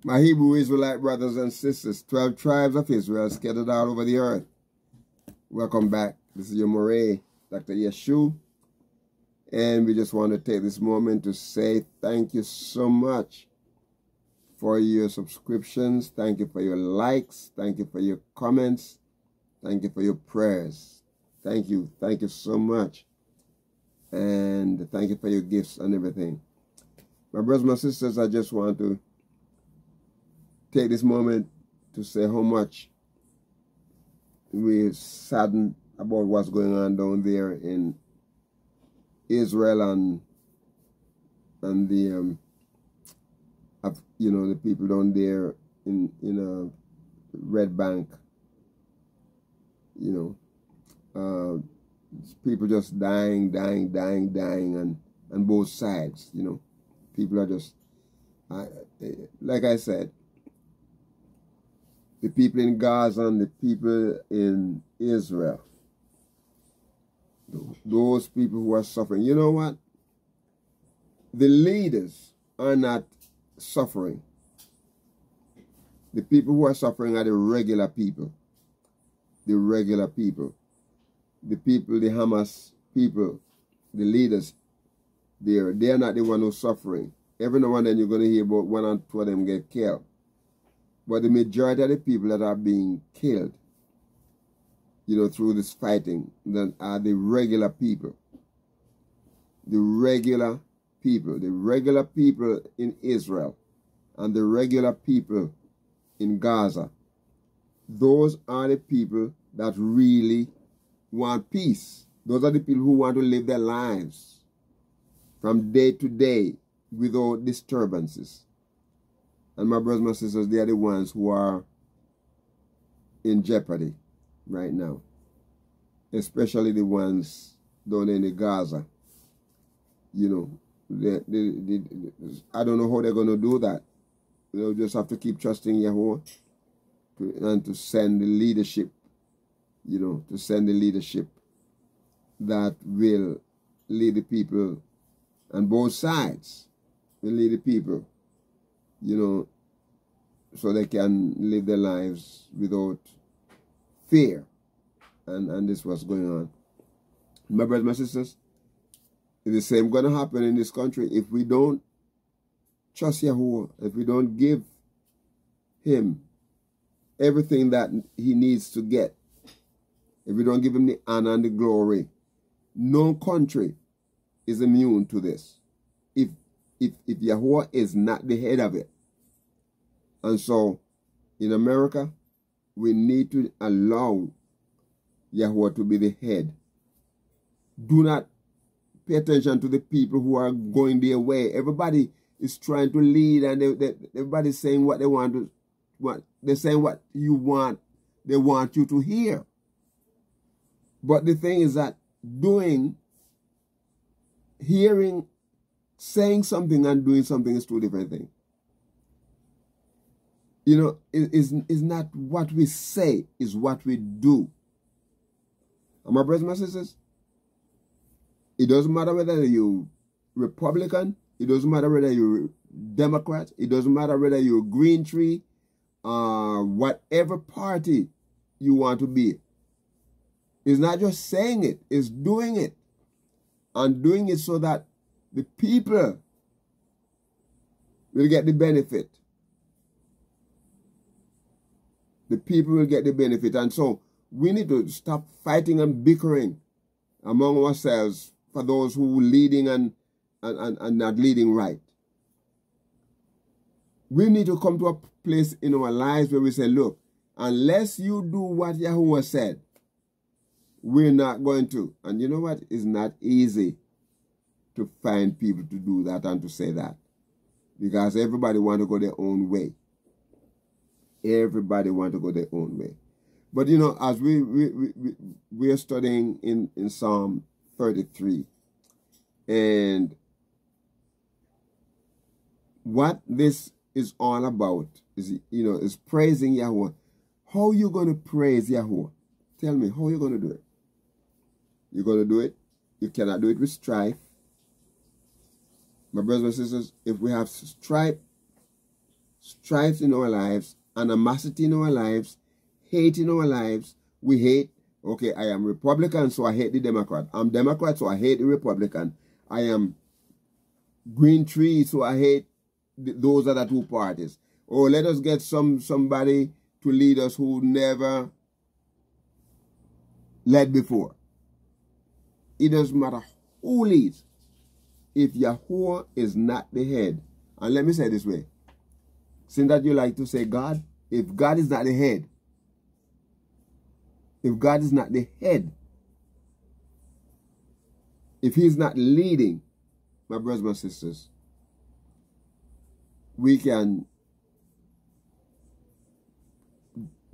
My Hebrew Israelite brothers and sisters, 12 tribes of Israel scattered all over the earth. Welcome back. This is your Moray, Dr. Yeshua. And we just want to take this moment to say thank you so much for your subscriptions. Thank you for your likes. Thank you for your comments. Thank you for your prayers. Thank you. Thank you so much. And thank you for your gifts and everything. My brothers and my sisters, I just want to take this moment to say how much we're saddened about what's going on down there in Israel and the the people down there in Red Bank. People just dying on both sides. People are just like I said. The people in Gaza and the people in Israel, those people who are suffering. You know what? The leaders are not suffering. The people who are suffering are the regular people. The regular people. The people, the Hamas people, the leaders, they're not the one who's suffering. Every now and then you're going to hear about one or two of them get killed. But the majority of the people that are being killed, through this fighting, that are the regular people. The regular people. The regular people in Israel and the regular people in Gaza. Those are the people that really want peace. Those are the people who want to live their lives from day to day without disturbances. And my brothers and my sisters, they are the ones who are in jeopardy right now. Especially the ones down in the Gaza. I don't know how they're going to do that. They'll just have to keep trusting Yahuwah and to send the leadership, to send the leadership that will lead the people on both sides. Will lead the people, so they can live their lives without fear. And this is what's going on. My brothers and my sisters, the same going to happen in this country if we don't trust Yahuwah, if we don't give him everything that he needs to get, if we don't give him the honor and the glory. No country is immune to this. If Yahuwah is not the head of it. And so, in America, we need to allow Yahuwah to be the head. Do not pay attention to the people who are going their way. Everybody is trying to lead, and everybody's saying what they want to. They're saying what you want. They want you to hear. But the thing is that hearing, saying something and doing something is two different things. Is not what we say, is what we do. And my brothers and my sisters, it doesn't matter whether you're Republican, it doesn't matter whether you're Democrat, it doesn't matter whether you're Green Tree, whatever party you want to be. It's not just saying it, it's doing it. And doing it so that the people will get the benefit. The people will get the benefit. And so we need to stop fighting and bickering among ourselves for those who are leading and not leading right. We need to come to a place in our lives where we say, look, unless you do what Yahuwah said, we're not going to. And you know what? It's not easy to find people to do that and to say that. Because everybody wants to go their own way. Everybody wants to go their own way. But as we are studying in Psalm 33, and what this is all about is praising Yahuwah. How are you going to praise Yahuwah? Tell me, how are you going to do it? You're going to do it. You cannot do it with strife. My brothers and sisters, if we have strife strife in our lives, animosity in our lives, hate in our lives. We hate, okay, I am Republican, so I hate the Democrat. I'm Democrat, so I hate the Republican. I am Green Tree, so I hate those other two parties. Or let us get somebody to lead us who never led before. It doesn't matter who leads. If Yahuwah is not the head, and let me say it this way, since that you like to say God, if God is not the head, if God is not the head, if he's not leading, my brothers and sisters, we can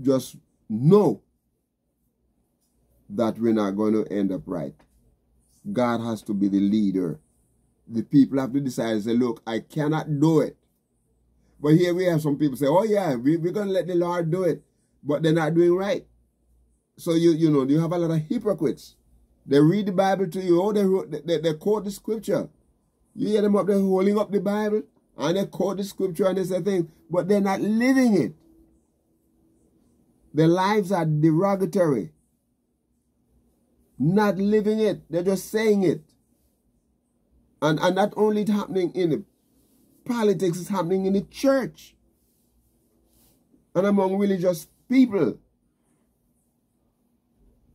just know that we're not going to end up right. God has to be the leader. The people have to decide and say, look, I cannot do it. But here we have some people say, oh yeah, we're going to let the Lord do it. But they're not doing right. So you know, you have a lot of hypocrites. They read the Bible to you. Oh, they quote the scripture. You hear them up there holding up the Bible. And they quote the scripture and they say things. But they're not living it. Their lives are derogatory. Not living it. They're just saying it. And not only it happening in the politics, it's happening in the church. And among religious people.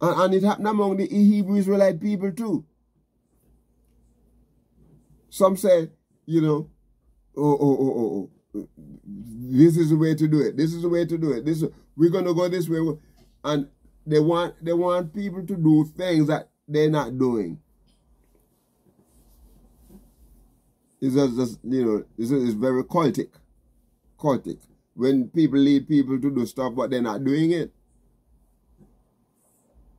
And it happened among the Hebrew Israelite people too. Some say, you know, this is the way to do it. This is the way to do it. We're going to go this way. And they want people to do things that they're not doing. It's just you know, it's very cultic. Cultic. When people lead people to do stuff, but they're not doing it.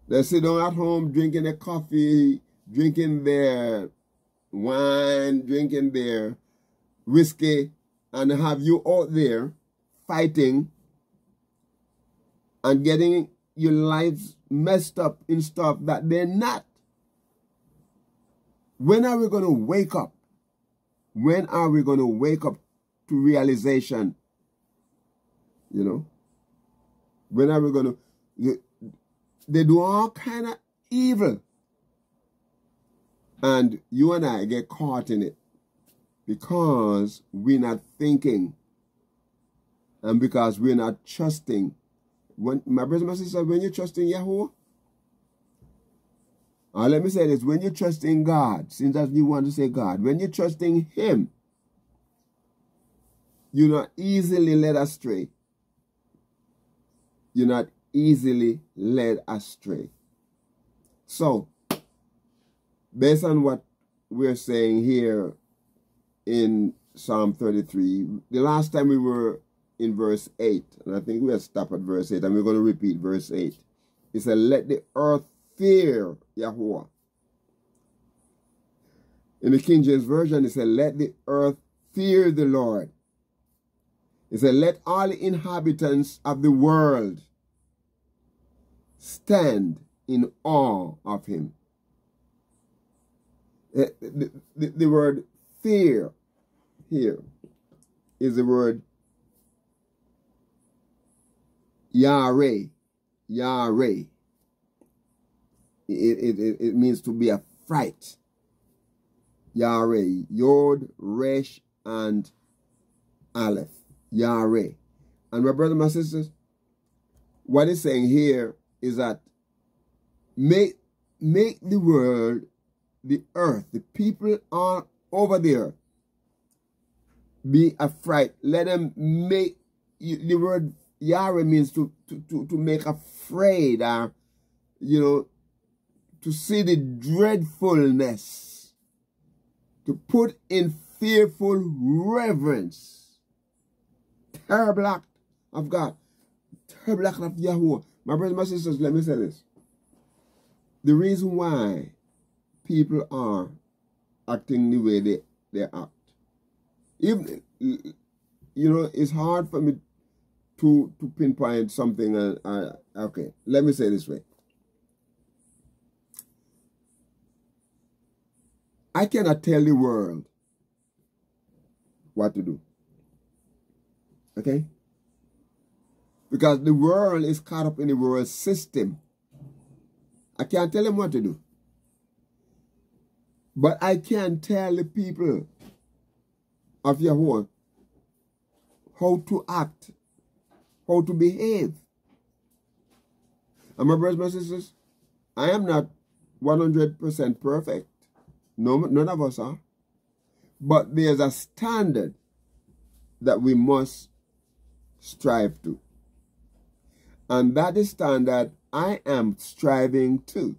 They sit down at home drinking their coffee, drinking their wine, drinking their whiskey, and have you out there fighting and getting your lives messed up in stuff that they're not. When are we going to wake up? When are we going to wake up to realization? You know? When are we going to... They do all kind of evil. And you and I get caught in it. Because we're not thinking. And because we're not trusting. When, my brothers and my sisters, when you trust in Yahuwah, let me say this, when you trust in God, since that you want to say God, when you trust in Him, you're not easily led astray. You're not easily led astray. So, based on what we're saying here in Psalm 33, the last time we were in verse 8, and I think we'll stop at verse 8, and we're going to repeat verse 8. It said, let the earth fear Yahuwah. In the King James Version, it said, let the earth fear the Lord. It said, let all the inhabitants of the world stand in awe of Him. The word fear here is the word Yahweh. Yahweh. It means to be a fright. Yahweh. Yod, Resh, and Aleph. Yahweh. And my brothers and my sisters, what it's saying here is that make the world, the earth, the people all over the earth be a fright. Let them make, the word Yahweh means to make afraid, you know, to see the dreadfulness, to put in fearful reverence. Terrible act of God, terrible act of Yahuwah. My brothers and my sisters, let me say this. The reason why people are acting the way they act, even, you know, it's hard for me to pinpoint something. Okay, let me say it this way. I cannot tell the world what to do. Okay? Because the world is caught up in the world system. I can't tell them what to do. But I can tell the people of Yahuwah how to act, how to behave. And my brothers and sisters, I am not 100% perfect. No, none of us are. But there's a standard that we must strive to. And that is standard I am striving to.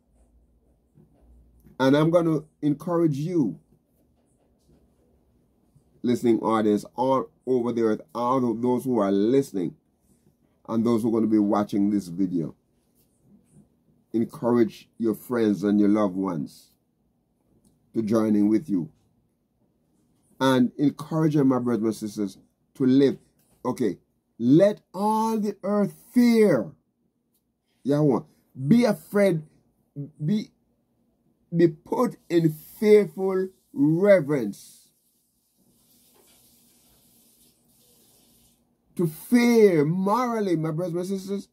And I'm going to encourage you, listening audience, all over the earth, all of those who are listening and those who are going to be watching this video. Encourage your friends and your loved ones to join in with you. And encourage them, my brothers and sisters, to live. Okay, let all the earth fear Yahuwah. Be afraid, be put in fearful reverence. To fear morally, my brothers and sisters,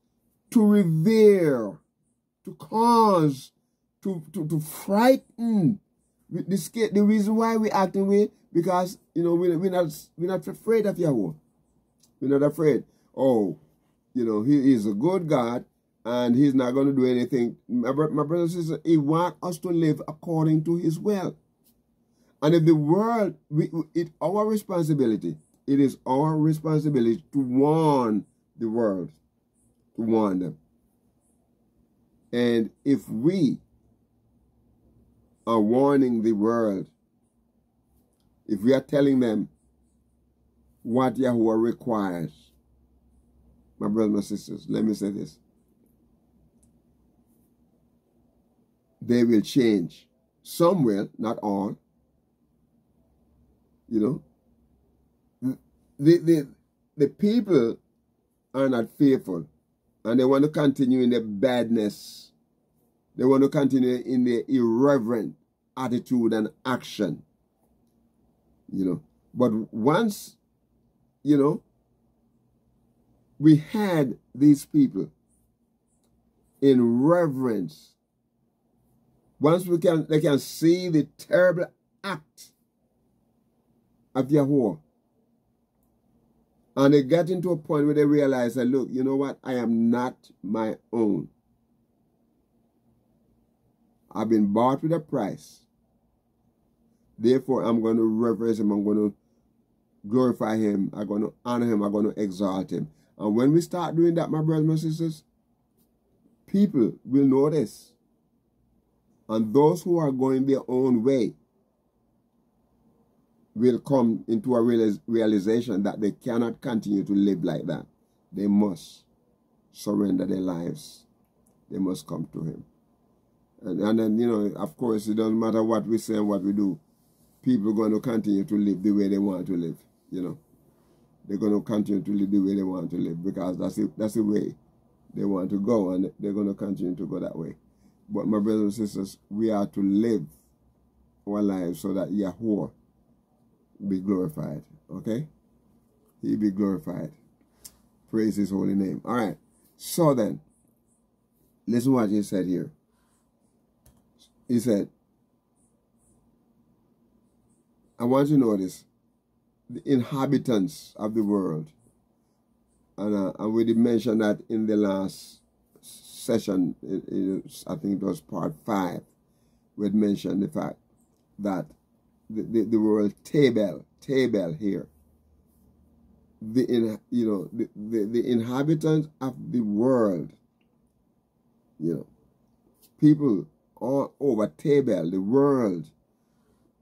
to revere, to cause, to frighten. The reason why we act in way, because we're not afraid of Yahweh. We're not afraid. Oh, He is a good God, and He's not going to do anything. My brothers and sisters, He wants us to live according to His will. And if the world, it's our responsibility. It is our responsibility to warn the world, to warn them. And if we are warning the world, if we are telling them what Yahuwah requires, my brothers and sisters, let me say this. They will change. Some will, not all. The people are not fearful, and they want to continue in their badness. They want to continue in their irreverent attitude and action. But once, we had these people in reverence, once they can see the terrible act of Yahuwah, and they get into a point where they realize that, look, you know what? I am not my own. I've been bought with a price. Therefore, I'm going to reverence Him. I'm going to glorify Him. I'm going to honor Him. I'm going to exalt Him. And when we start doing that, my brothers and sisters, people will notice. And those who are going their own way will come into a realization that they cannot continue to live like that. They must surrender their lives. They must come to Him. And then, of course, it doesn't matter what we say and what we do. People are going to continue to live the way they want to live, They're going to continue to live the way they want to live, because that's the way they want to go, and they're going to continue to go that way. But my brothers and sisters, we are to live our lives so that Yahuwah be glorified, okay? He be glorified. Praise His holy name. All right. So then, listen what He said here. He said, I want you to notice the inhabitants of the world. And we did mention that in the last session. I think it was part 5. We had mentioned the fact that the word table here, the inhabitants of the world, people all over table, the world,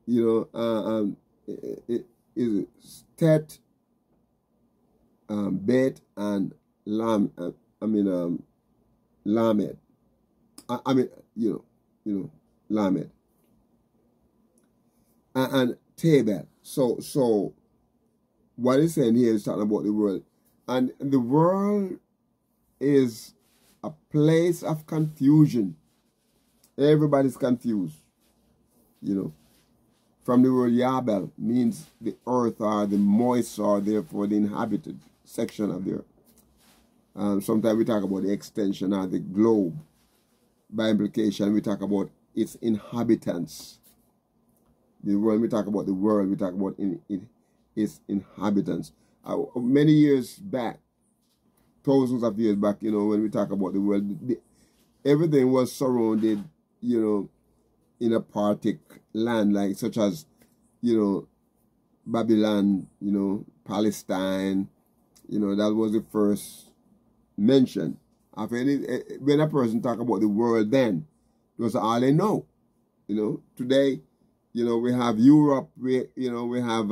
it is Tet, Bet, and Lamed. Lamed. And table. So what it's saying here is talking about the world. And the world is a place of confusion. Everybody's confused. From the word Yabel, means the earth or the moist, or therefore the inhabited. section of the earth. Sometimes we talk about the extension of the globe. By implication, we talk about its inhabitants. When we talk about the world, we talk about its inhabitants. Many years back, thousands of years back, you know, when we talk about the world, everything was surrounded, you know, in a Parthic land, like such as, you know, Babylon, you know, Palestine, you know, that was the first mention. When a person talk about the world then, it was all they know. You know, today, you know, we have Europe, we have,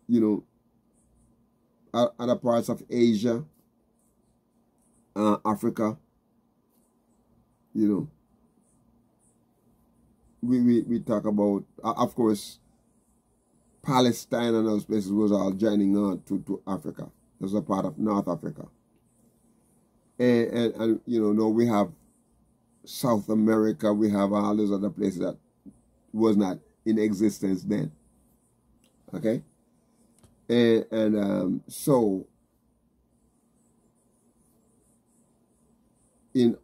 you know, other parts of Asia, Africa, you know. We talk about, of course, Palestine and those places was all joining on to Africa. It was a part of North Africa. And you know, now we have South America, we have all those other places that was not in existence then. Okay? So in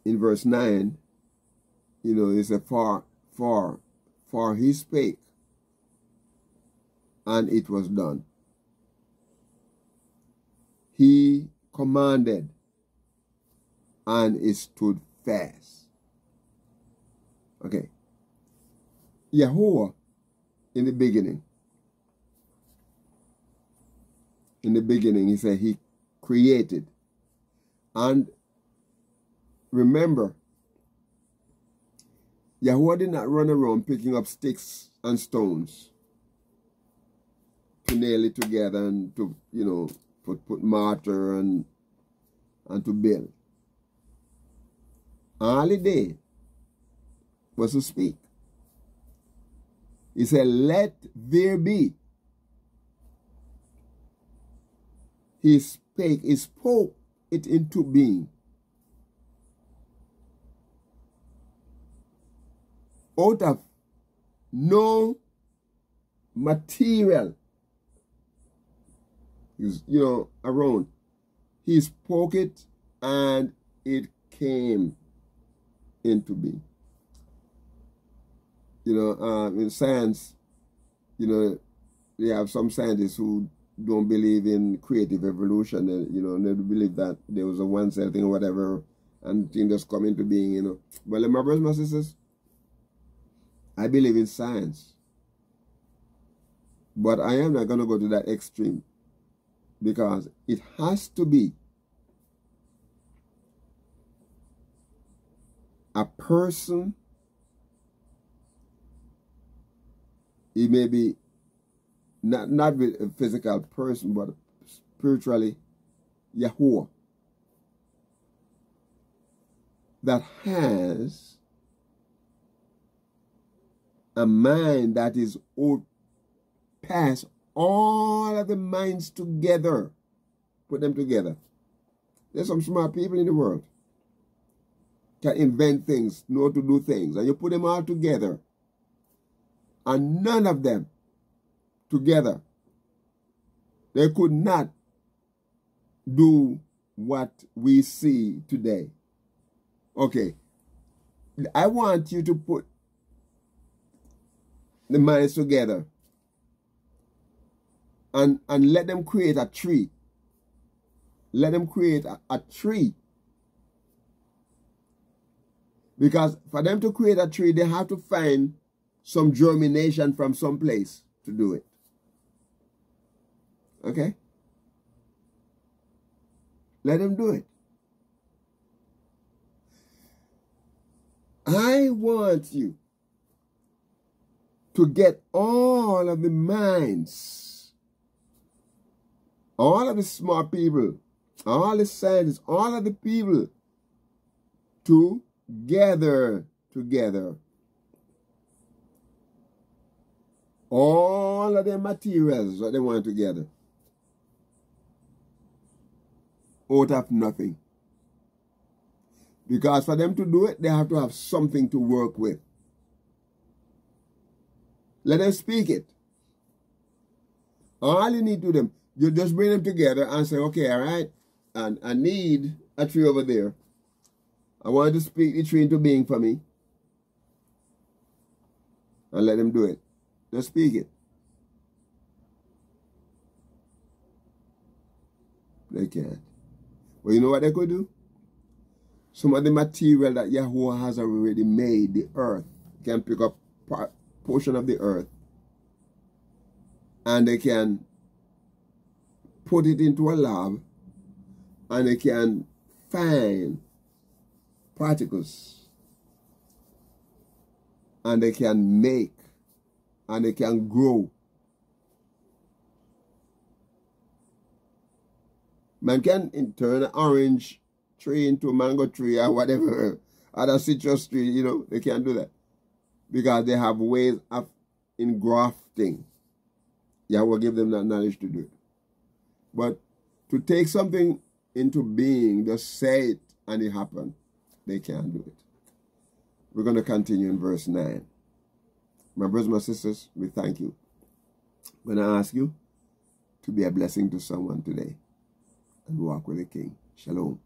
verse 9, you know, it said, for he spake, and it was done. He commanded, and it stood fast. Okay. YAHUAH, in the beginning, he said he created. And remember, YAHUAH did not run around picking up sticks and stones to nail it together and to, you know, put mortar and to build. All he did was to speak. He said, let there be. He spake, he spoke it into being. Out of no material, you know, around. He spoke it and it came into being. You know, in science, you know, they have some scientists who don't believe in creative evolution. And, you know, they believe that there was a one-cell thing or whatever, and things just come into being, you know. Well, my brothers and sisters, I believe in science. But I am not going to go to that extreme, because it has to be a person. He may be not a physical person, but spiritually YAHUAH, that has a mind that is past all of the minds together. Put them together. There's some smart people in the world can invent things, know to do things, and you put them all together, and none of them together, they could not do what we see today. Okay, I want you to put the minds together and let them create a tree. Let them create a tree. Because for them to create a tree, they have to find some germination from some place to do it. Okay? Let them do it. I want you to get all of the minds, all of the smart people, all the scientists, all of the people to gather together all of the materials that they want together out of nothing. Because for them to do it, they have to have something to work with. Let them speak it. All you need to do them, you just bring them together and say, okay, all right, and I need a tree over there. I want to speak the tree into being for me. And let them do it. Just speak it. They can't. But you know what they could do? Some of the material that Yahuwah has already made, the earth, can pick up portion of the earth, and they can put it into a lab, and they can find particles, and they can make, and they can grow. Man can turn an orange tree into a mango tree or whatever, other citrus tree, you know, they can't do that. Because they have ways of engrafting. Yahweh give them that knowledge to do it. But to take something into being, just say it and it happen, they can't do it. We're going to continue in verse 9. My brothers and my sisters, we thank you. I'm going to ask you to be a blessing to someone today and walk with the King. Shalom.